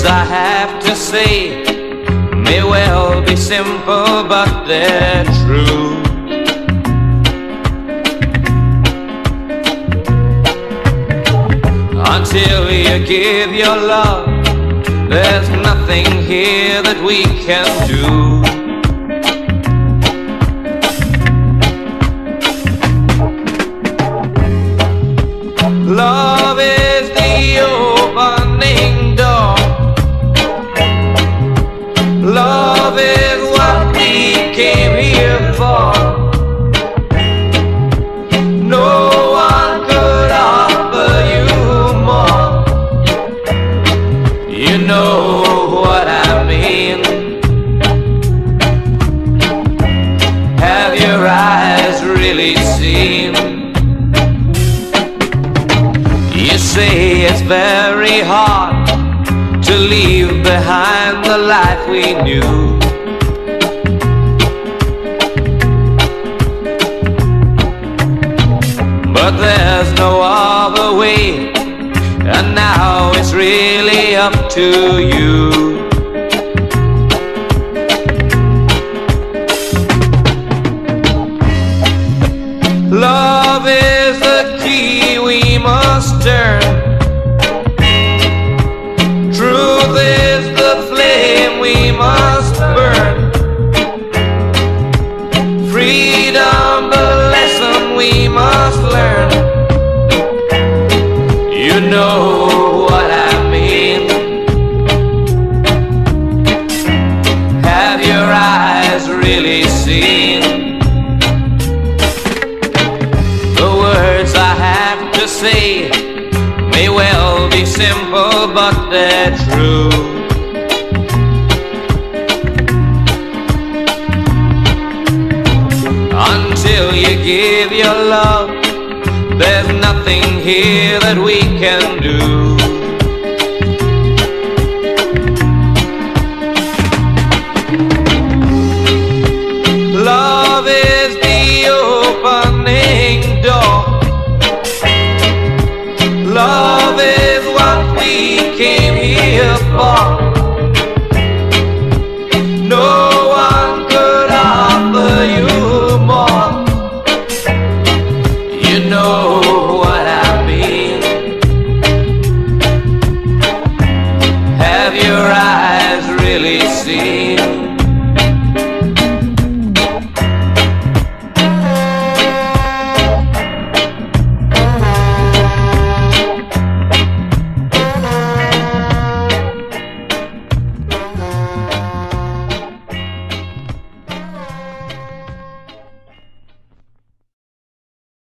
words I have to say may well be simple, but they're true. Until you give your love, there's nothing here that we can do. Love is the opening door. Love is what we came here for. No one could offer you more. You know what I mean. Have your eyes really seen? You say it's very hard to leave behind the life we knew. But there's no other way, and now it's really up to you. Love is the key we must turn. Truth is the flame we must burn. Freedom the lesson we must learn. You know what I mean. Have your eyes really seen? The words I have to say may well be simple, but they're true. Until you give your love, there's nothing here that we can do.